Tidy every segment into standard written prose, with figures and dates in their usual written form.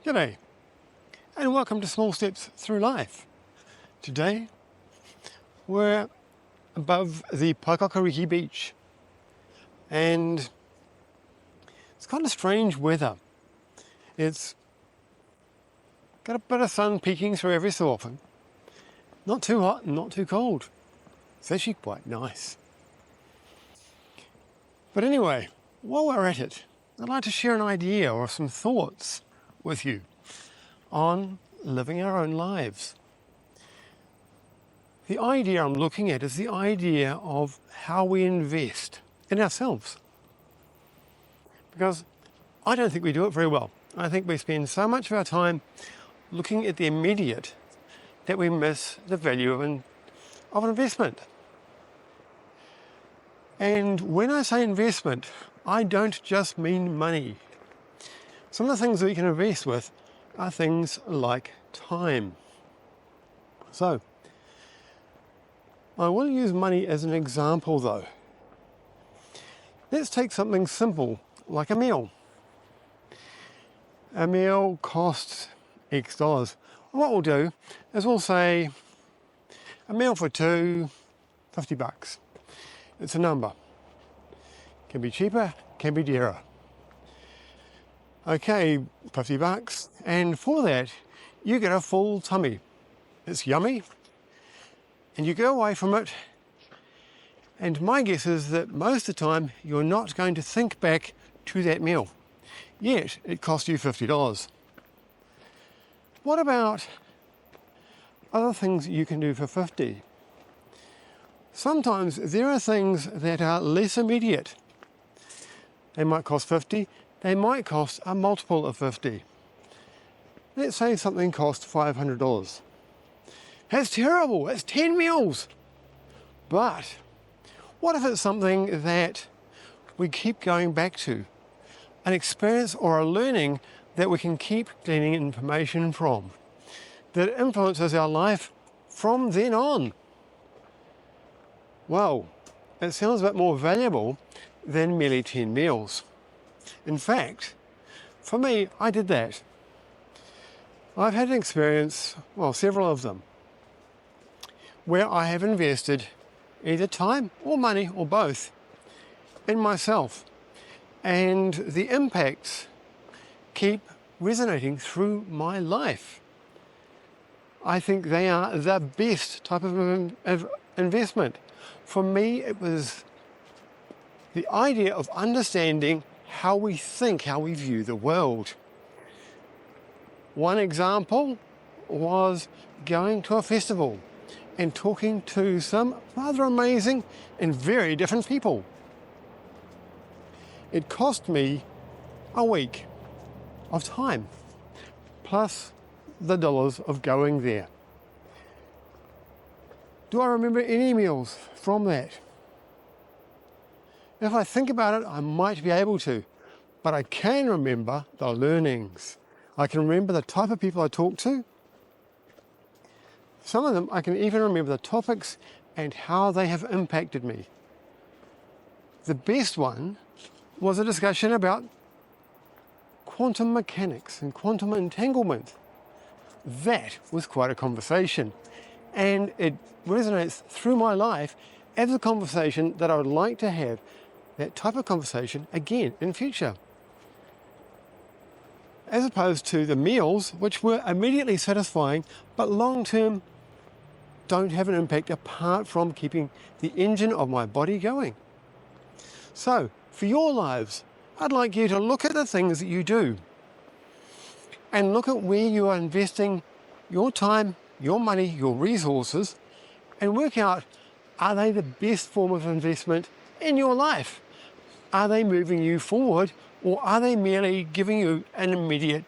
G'day, and welcome to Small Steps Through Life. Today, we're above the Paekakariki beach, and it's kind of strange weather. It's got a bit of sun peeking through every so often. Not too hot and not too cold. It's actually quite nice. But anyway, while we're at it, I'd like to share an idea or some thoughts with you on living our own lives. The idea I'm looking at is the idea of how we invest in ourselves. Because I don't think we do it very well. I think we spend so much of our time looking at the immediate that we miss the value of an investment. And when I say investment, I don't just mean money. Some of the things that we can invest with are things like time. So, I will use money as an example though. Let's take something simple like a meal. A meal costs X dollars. What we'll do is we'll say a meal for two, $50. It's a number. Can be cheaper, can be dearer. Okay, $50, and for that you get a full tummy. It's yummy, and you go away from it, and my guess is that most of the time you're not going to think back to that meal, yet it cost you $50. What about other things you can do for $50? Sometimes there are things that are less immediate. They might cost $50, they might cost a multiple of $50. Let's say something costs $500. That's terrible, that's 10 meals. But what if it's something that we keep going back to? An experience or a learning that we can keep gleaning information from, that influences our life from then on. Well, it sounds a bit more valuable than merely 10 meals. In fact, for me, I did that. I've had an experience, well, several of them, where I have invested either time or money or both in myself. And the impacts keep resonating through my life. I think they are the best type of investment. For me, it was the idea of understanding how we think, how we view the world. One example was going to a festival and talking to some rather amazing and very different people. It cost me a week of time, plus the dollars of going there. Do I remember any meals from that? If I think about it, I might be able to, but I can remember the learnings. I can remember the type of people I talked to. Some of them, I can even remember the topics and how they have impacted me. The best one was a discussion about quantum mechanics and quantum entanglement. That was quite a conversation, and it resonates through my life as a conversation that I would like to have that type of conversation again in future. As opposed to the meals, which were immediately satisfying, but long-term don't have an impact apart from keeping the engine of my body going. So, for your lives, I'd like you to look at the things that you do and look at where you are investing your time, your money, your resources, and work out, are they the best form of investment in your life? Are they moving you forward, or are they merely giving you an immediate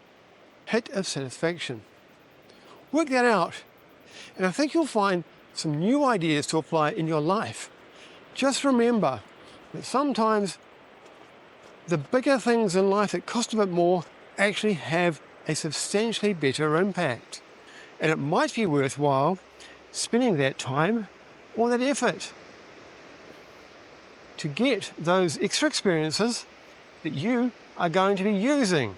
hit of satisfaction? Work that out, and I think you'll find some new ideas to apply in your life. Just remember that sometimes the bigger things in life that cost a bit more actually have a substantially better impact. And it might be worthwhile spending that time or that effort to get those extra experiences that you are going to be using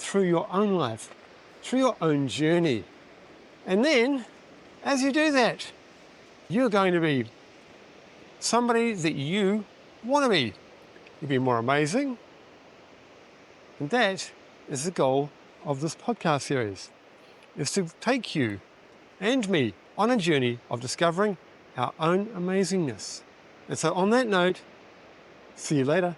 through your own life, through your own journey. And then, as you do that, you're going to be somebody that you want to be. You'll be more amazing. And that is the goal of this podcast series, is to take you and me on a journey of discovering our own amazingness. And so on that note, see you later.